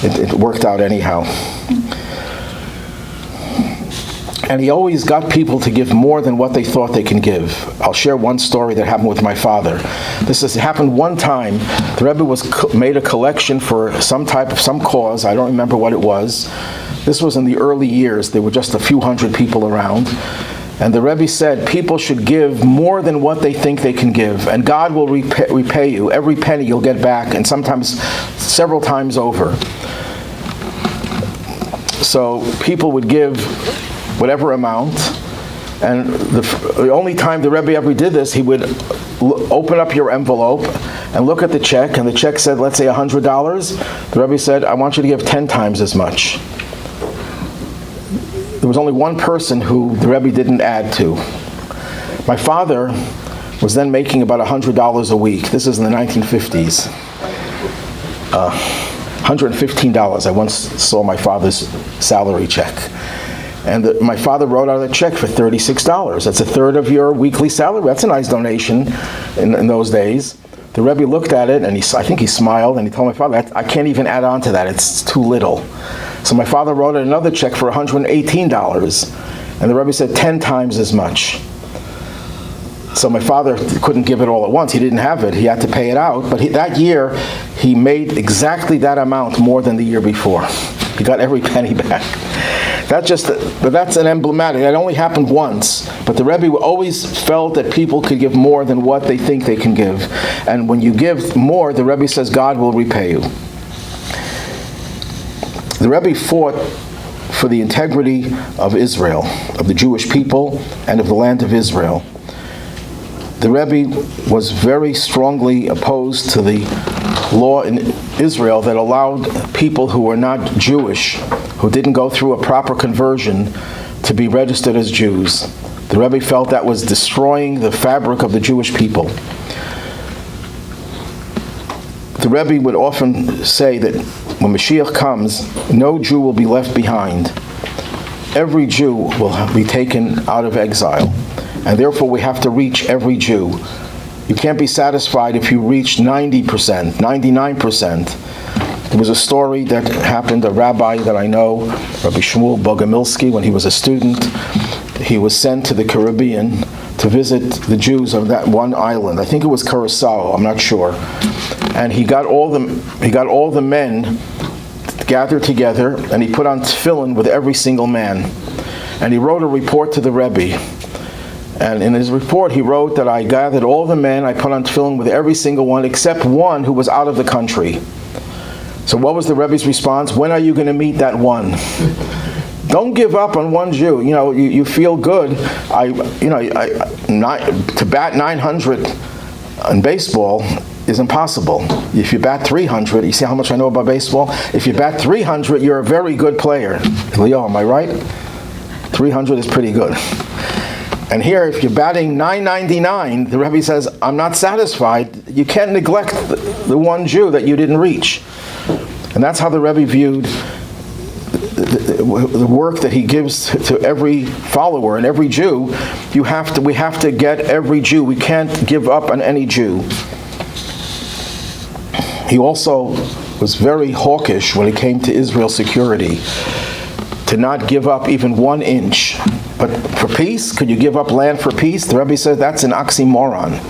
A: it worked out anyhow. And he always got people to give more than what they thought they can give. I'll share one story that happened with my father. This happened one time. The Rebbe made a collection for some cause. I don't remember what it was. This was in the early years. There were just a few hundred people around. And the Rebbe said, people should give more than what they think they can give. And God will repay you. Every penny you'll get back, and sometimes several times over. So people would give whatever amount, and the only time the Rebbe ever did this, he would open up your envelope and look at the check, and the check said, let's say $100. The Rebbe said, I want you to give 10 times as much. There was only one person who the Rebbe didn't add to. My father was then making about $100 a week. This is in the 1950s. $115. I once saw my father's salary check. And my father wrote out a check for $36. That's a third of your weekly salary. That's a nice donation in those days. The Rebbe looked at it, and I think he smiled, and he told my father, I can't even add on to that. It's too little. So my father wrote another check for $118. And the Rebbe said 10 times as much. So my father couldn't give it all at once. He didn't have it. He had to pay it out. But that year, he made exactly that amount more than the year before. He got every penny back. But that's an emblematic. That only happened once. But the Rebbe always felt that people could give more than what they think they can give. And when you give more, the Rebbe says God will repay you. The Rebbe fought for the integrity of Israel, of the Jewish people, and of the land of Israel. The Rebbe was very strongly opposed to the law in Israel that allowed people who were not Jewish, who didn't go through a proper conversion, to be registered as Jews. The Rebbe felt that was destroying the fabric of the Jewish people. The Rebbe would often say that when Mashiach comes, no Jew will be left behind. Every Jew will be taken out of exile. And therefore we have to reach every Jew. You can't be satisfied if you reach 90%, 99%. There was a story that happened, a rabbi that I know, Rabbi Shmuel Bogomilsky, when he was a student, he was sent to the Caribbean to visit the Jews of that one island. I think it was Curacao, I'm not sure. And he got all the men gathered together, and he put on tefillin with every single man. And he wrote a report to the Rebbe. And in his report, he wrote that I gathered all the men, I put on tefillin with every single one, except one who was out of the country. So what was the Rebbe's response? When are you going to meet that one? Don't give up on one Jew. You know, you feel good. To bat 900 in baseball is impossible. If you bat 300, you see how much I know about baseball? If you bat 300, you're a very good player. Leo, am I right? 300 is pretty good. And here, if you're batting 999, the Rebbe says, I'm not satisfied. You can't neglect the one Jew that you didn't reach. And that's how the Rebbe viewed the work that he gives to every follower and every Jew. We have to get every Jew. We can't give up on any Jew. He also was very hawkish when it came to Israel's security, to not give up even 1 inch. But for peace, could you give up land for peace? The Rebbe says that's an oxymoron.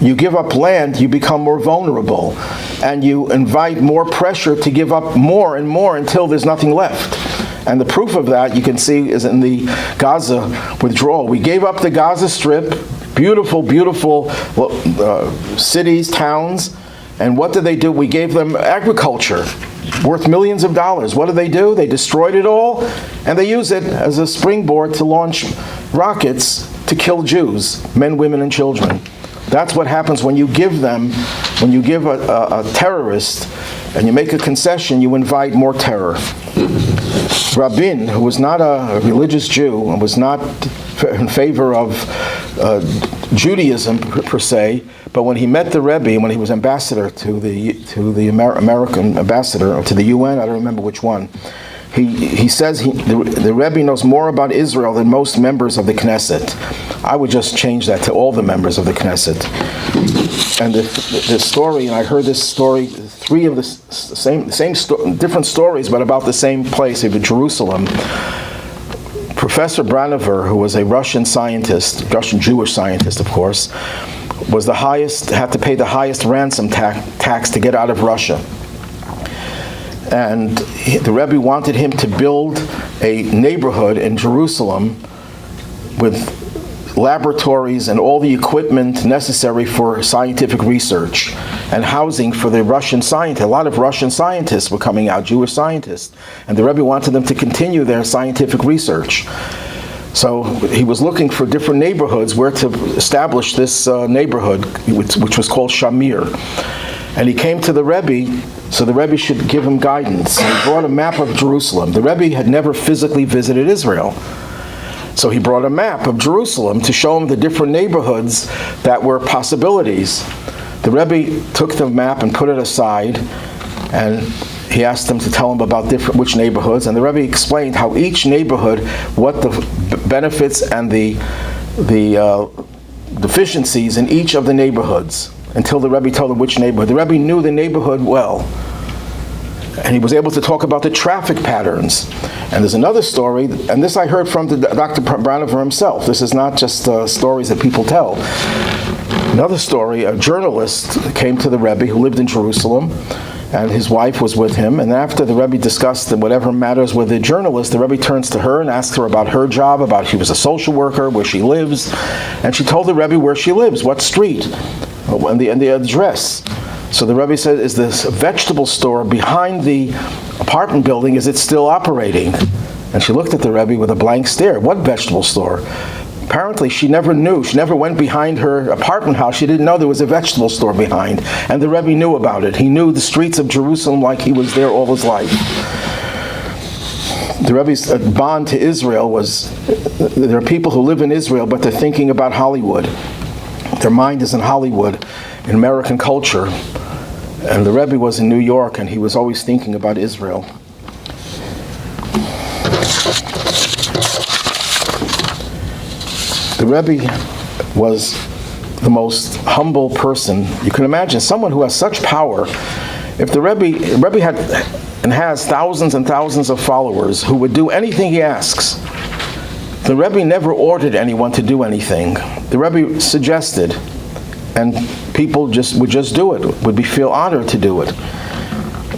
A: You give up land, you become more vulnerable, and you invite more pressure to give up more and more until there's nothing left. And the proof of that you can see is in the Gaza withdrawal. We gave up the Gaza Strip, beautiful, beautiful cities, towns, and what did they do? We gave them agriculture worth millions of dollars. What did they do? They destroyed it all, and they use it as a springboard to launch rockets to kill Jews, men, women, and children. That's what happens when you give a terrorist, and you make a concession, you invite more terror. Rabin, who was not a religious Jew and was not in favor of Judaism per se, but when he met the Rebbe, when he was ambassador to the American ambassador, or to the UN, I don't remember which one, he says the Rebbe knows more about Israel than most members of the Knesset. I would just change that to all the members of the Knesset. And the story, and I heard this story, 3 of the different stories, but about the same place, of Jerusalem. Professor Branover, who was a Russian scientist, Russian Jewish scientist, of course, had to pay the highest ransom tax to get out of Russia. And the Rebbe wanted him to build a neighborhood in Jerusalem with laboratories and all the equipment necessary for scientific research and housing for the Russian scientists. A lot of Russian scientists were coming out, Jewish scientists, and the Rebbe wanted them to continue their scientific research. So he was looking for different neighborhoods where to establish this neighborhood, which was called Shamir. And he came to the Rebbe, so the Rebbe should give him guidance. And he brought a map of Jerusalem. The Rebbe had never physically visited Israel. So he brought a map of Jerusalem to show him the different neighborhoods that were possibilities. The Rebbe took the map and put it aside, And he asked them to tell him about which neighborhoods, and the Rebbe explained how each neighborhood, what the benefits and the deficiencies in each of the neighborhoods, until the Rebbe told him which neighborhood. The Rebbe knew the neighborhood well, and he was able to talk about the traffic patterns. And there's another story, and this I heard from Dr. Branover himself. This is not just stories that people tell. Another story, a journalist came to the Rebbe who lived in Jerusalem, and his wife was with him. And after the Rebbe discussed whatever matters with the journalist, the Rebbe turns to her and asks her about her job, about she was a social worker, where she lives. And she told the Rebbe where she lives, what street, and the address. So the Rebbe said, is this vegetable store behind the apartment building, is it still operating? And she looked at the Rebbe with a blank stare. What vegetable store? Apparently she never knew. She never went behind her apartment house. She didn't know there was a vegetable store behind. And the Rebbe knew about it. He knew the streets of Jerusalem like he was there all his life. The Rebbe's bond to Israel was, there are people who live in Israel, but they're thinking about Hollywood. Their mind is in Hollywood, in American culture. And the Rebbe was in New York, and he was always thinking about Israel. The Rebbe was the most humble person you can imagine. Someone who has such power. If the Rebbe had and has thousands and thousands of followers who would do anything he asks. The Rebbe never ordered anyone to do anything. The Rebbe suggested, and people would just do it, would feel honored to do it.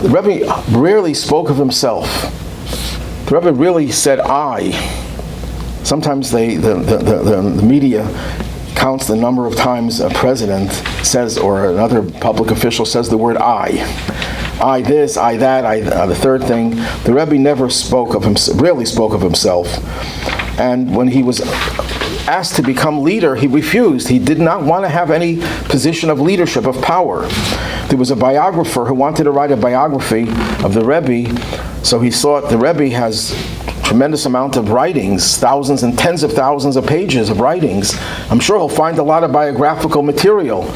A: The Rebbe rarely spoke of himself. The Rebbe really said I. Sometimes the media counts the number of times a president says, or another public official says the word I. I this, I that, I the third thing. The Rebbe never spoke of himself, rarely spoke of himself. And when he was asked to become leader, he refused. He did not want to have any position of leadership, of power. There was a biographer who wanted to write a biography of the Rebbe, so he thought the Rebbe has tremendous amount of writings, thousands and tens of thousands of pages of writings. I'm sure he'll find a lot of biographical material.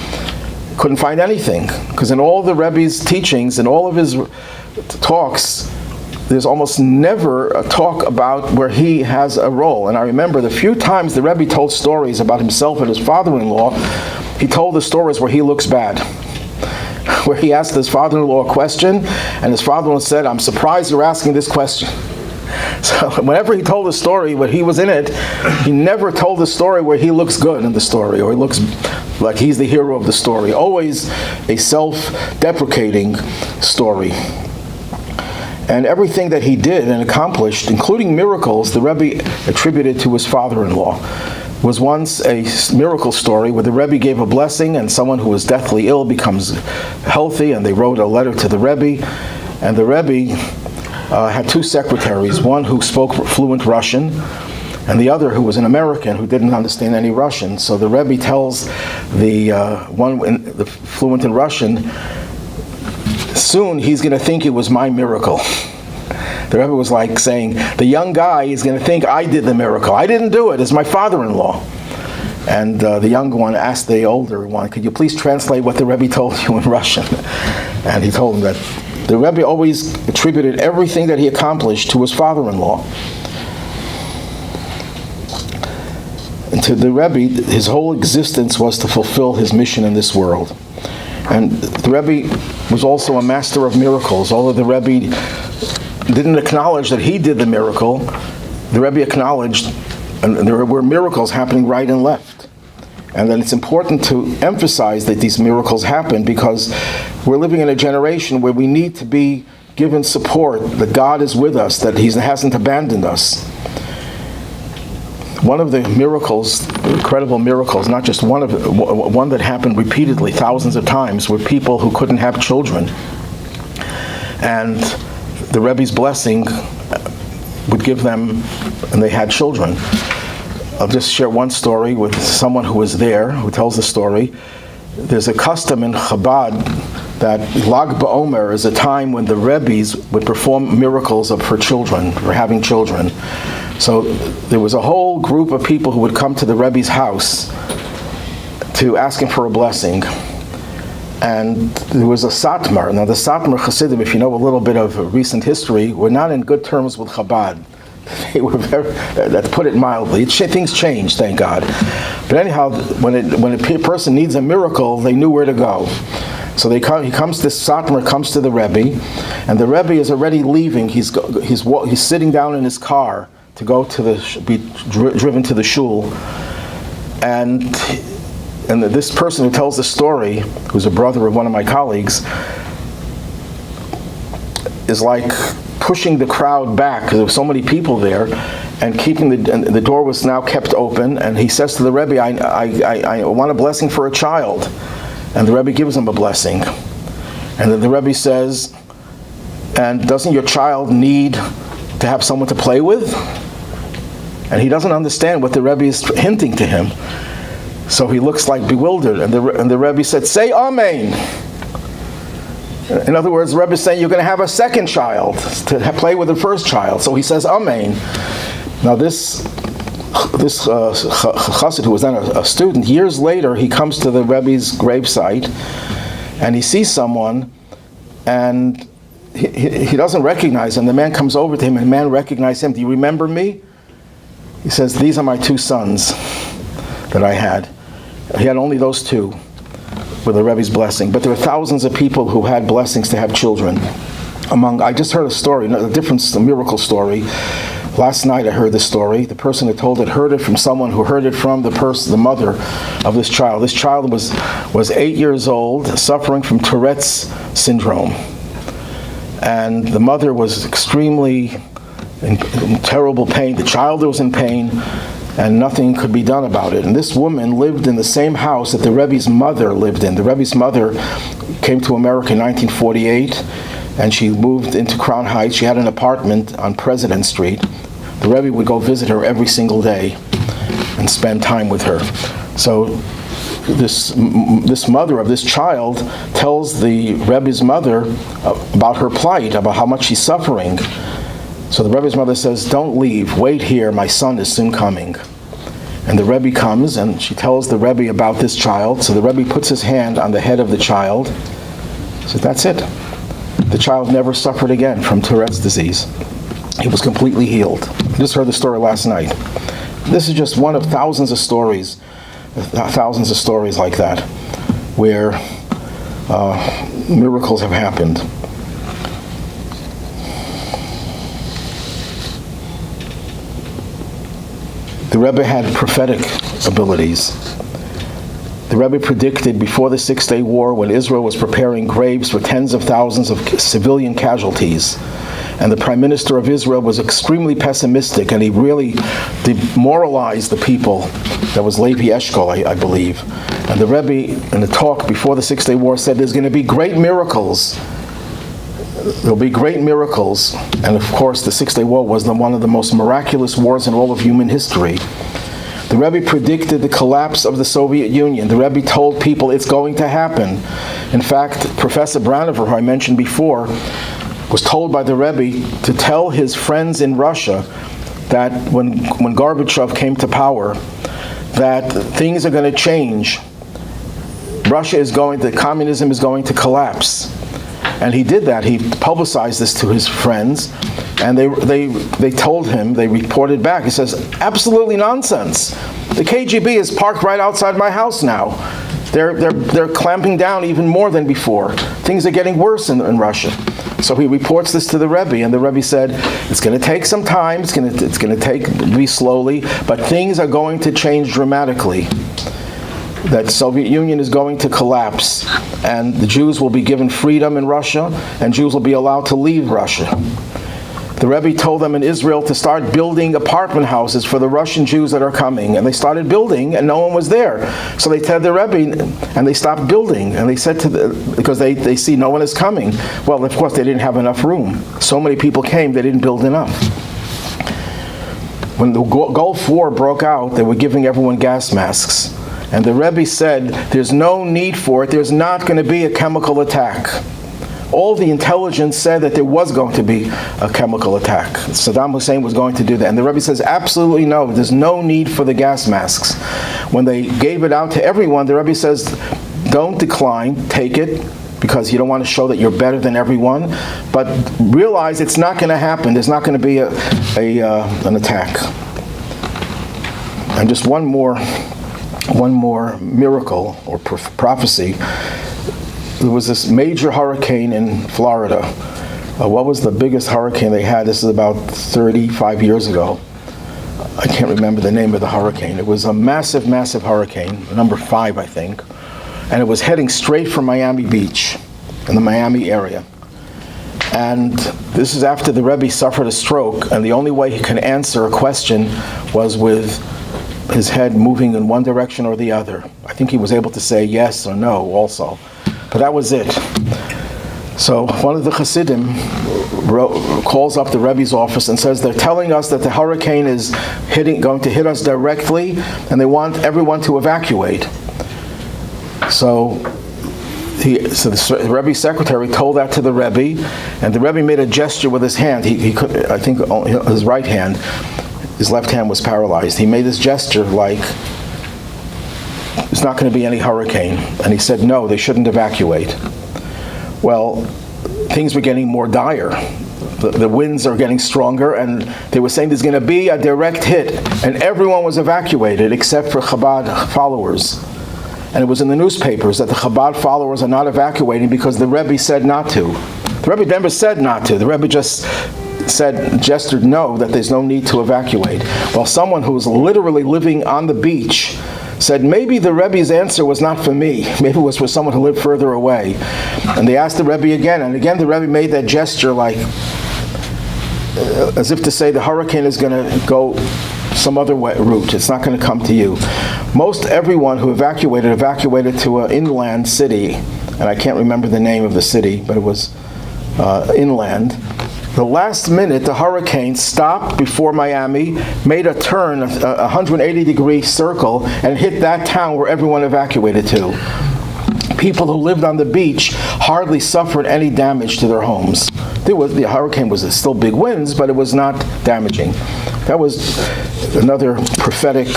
A: Couldn't find anything, because in all the Rebbe's teachings, in all of his talks, there's almost never a talk about where he has a role. And I remember the few times the Rebbe told stories about himself and his father-in-law, he told the stories where he looks bad. Where he asked his father-in-law a question, and his father-in-law said, "I'm surprised you're asking this question." So whenever he told a story where he was in it, he never told the story where he looks good in the story, or he looks like he's the hero of the story. Always a self-deprecating story. And everything that he did and accomplished, including miracles, the Rebbe attributed to his father-in-law. Was once a miracle story where the Rebbe gave a blessing and someone who was deathly ill becomes healthy, and they wrote a letter to the Rebbe. And the Rebbe had two secretaries, one who spoke fluent Russian, and the other who was an American who didn't understand any Russian. So the Rebbe tells the the fluent in Russian, soon he's going to think it was my miracle. The Rebbe was like saying, the young guy is going to think I did the miracle. I didn't do it. It's my father-in-law. And the young one asked the older one, could you please translate what the Rebbe told you in Russian? And he told him that the Rebbe always attributed everything that he accomplished to his father-in-law. And to the Rebbe, his whole existence was to fulfill his mission in this world. And the Rebbe was also a master of miracles. Although the Rebbe didn't acknowledge that he did the miracle, the Rebbe acknowledged, and there were miracles happening right and left. And then it's important to emphasize that these miracles happen because we're living in a generation where we need to be given support, that God is with us, that He hasn't abandoned us. One of the miracles, incredible miracles, not just one that happened repeatedly, thousands of times, were people who couldn't have children. And the Rebbe's blessing would give them, and they had children. I'll just share one story with someone who was there, who tells the story. There's a custom in Chabad that Lag BaOmer is a time when the Rebbes would perform miracles for children, for having children. So there was a whole group of people who would come to the Rebbe's house to ask him for a blessing. And there was a Satmar. Now the Satmar Hasidim, if you know a little bit of recent history, were not in good terms with Chabad. They were very, to put it mildly. Things changed, thank God. But anyhow, when a person needs a miracle, they knew where to go. So this Satmar comes to the Rebbe, and the Rebbe is already leaving. He's sitting down in his car to go to be driven to the shul, and this person who tells the story, who's a brother of one of my colleagues, is like pushing the crowd back because there were so many people there, and keeping the door was now kept open. And he says to the Rebbe, I want a blessing for a child. And the Rebbe gives him a blessing. And then the Rebbe says, and doesn't your child need to have someone to play with? And he doesn't understand what the Rebbe is hinting to him. So he looks like bewildered. And the Rebbe said, say Amen. In other words, the Rebbe is saying you're going to have a second child to play with the first child. So he says Amen. Now this chassid who was then a student, years later he comes to the Rebbe's gravesite and he sees someone and he doesn't recognize him. The man comes over to him and the man recognizes him. Do you remember me? He says, these are my two sons that I had. He had only those two with the Rebbe's blessing. But there were thousands of people who had blessings to have children. I just heard a story, a miracle story. Last night I heard the story. The person who told it heard it from someone who heard it from the mother of this child. This child was 8 years old, suffering from Tourette's syndrome. And the mother was extremely in terrible pain. The child was in pain, and nothing could be done about it. And this woman lived in the same house that the Rebbe's mother lived in. The Rebbe's mother came to America in 1948, and she moved into Crown Heights. She had an apartment on President Street. The Rebbe would go visit her every single day and spend time with her. So this mother of this child tells the Rebbe's mother about her plight, about how much she's suffering. So the Rebbe's mother says, don't leave, wait here, my son is soon coming. And the Rebbe comes and she tells the Rebbe about this child. So the Rebbe puts his hand on the head of the child. So that's it. The child never suffered again from Tourette's disease. He was completely healed. I just heard the story last night. This is just one of thousands of stories like that, where miracles have happened. The Rebbe had prophetic abilities. The Rebbe predicted before the Six-Day War, when Israel was preparing graves for tens of thousands of civilian casualties, and the Prime Minister of Israel was extremely pessimistic, and he really demoralized the people. That was Rabbi Heschel, I believe. And the Rebbe, in a talk before the Six-Day War, said there's going to be great miracles. There'll be great miracles. And of course, the Six-Day War was one of the most miraculous wars in all of human history. The Rebbe predicted the collapse of the Soviet Union. The Rebbe told people it's going to happen. In fact, Professor Branover, who I mentioned before, was told by the Rebbe to tell his friends in Russia that when Gorbachev came to power, that things are going to change. Communism is going to collapse. And he did that. He publicized this to his friends, and they told him, they reported back. He says, absolutely nonsense. The KGB is parked right outside my house now. They're clamping down even more than before. Things are getting worse in Russia. So he reports this to the Rebbe, and the Rebbe said, it's going to take some time, it's going to be slowly, but things are going to change dramatically. That Soviet Union is going to collapse, and the Jews will be given freedom in Russia, and Jews will be allowed to leave Russia. The Rebbe told them in Israel to start building apartment houses for the Russian Jews that are coming, and they started building, and no one was there. So they told the Rebbe, and they stopped building, and they said because they see no one is coming. Well, of course, they didn't have enough room. So many people came, they didn't build enough. When the Gulf War broke out, they were giving everyone gas masks. And the Rebbe said, there's no need for it. There's not going to be a chemical attack. All the intelligence said that there was going to be a chemical attack. Saddam Hussein was going to do that. And the Rebbe says, absolutely no. There's no need for the gas masks. When they gave it out to everyone, the Rebbe says, don't decline, take it, because you don't want to show that you're better than everyone, but realize it's not going to happen. There's not going to be an attack. And just one more miracle or prophecy. There was this major hurricane in Florida. What was the biggest hurricane they had? This is about 35 years ago. I can't remember the name of the hurricane. It was a massive, massive hurricane, number 5, I think. And it was heading straight for Miami Beach, in the Miami area. And this is after the Rebbe suffered a stroke, and the only way he could answer a question was with his head moving in one direction or the other. I think he was able to say yes or no also. But that was it. So one of the Hasidim calls up the Rebbe's office and says they're telling us that the hurricane is going to hit us directly, and they want everyone to evacuate. So the Rebbe's secretary told that to the Rebbe, and the Rebbe made a gesture with his hand. He could, I think, his right hand. His left hand was paralyzed. He made this gesture like there's not going to be any hurricane, and he said no, they shouldn't evacuate. Well, things were getting more dire. The winds are getting stronger, and they were saying there's going to be a direct hit, and everyone was evacuated except for Chabad followers. And it was in the newspapers that the Chabad followers are not evacuating because the Rebbe said not to. The Rebbe never said not to. The Rebbe just gestured no, that there's no need to evacuate. Well, someone who was literally living on the beach said maybe the Rebbe's answer was not for me. Maybe it was for someone who lived further away. And they asked the Rebbe again, and again the Rebbe made that gesture like as if to say the hurricane is going to go some other route. It's not going to come to you. Most everyone who evacuated to an inland city, and I can't remember the name of the city, but it was inland. The last minute, the hurricane stopped before Miami, made a turn, a 180-degree circle, and hit that town where everyone evacuated to. People who lived on the beach hardly suffered any damage to their homes. The hurricane was still big winds, but it was not damaging. That was another prophetic,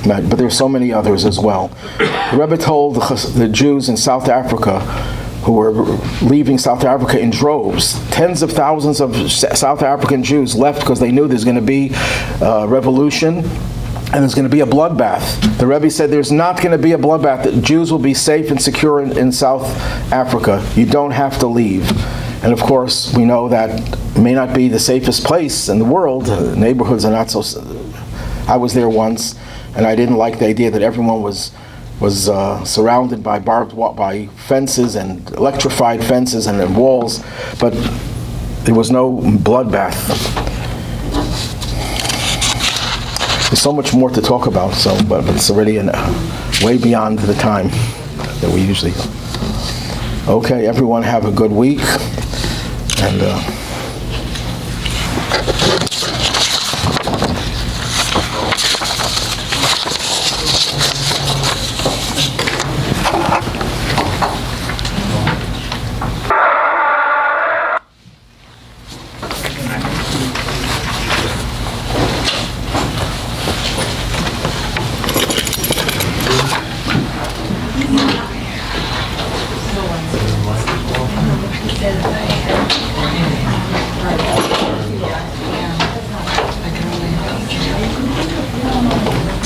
A: but there are so many others as well. The Rebbe told the Jews in South Africa who were leaving South Africa in droves. Tens of thousands of South African Jews left because they knew there's going to be a revolution and there's going to be a bloodbath. The Rebbe said there's not going to be a bloodbath. The Jews will be safe and secure in South Africa. You don't have to leave. And of course, we know that may not be the safest place in the world. Neighborhoods are not so... I was there once, and I didn't like the idea that everyone was surrounded by by fences and electrified fences and walls, but there was no bloodbath. There's so much more to talk about, but it's already way beyond the time that we usually. Okay, everyone have a good week, and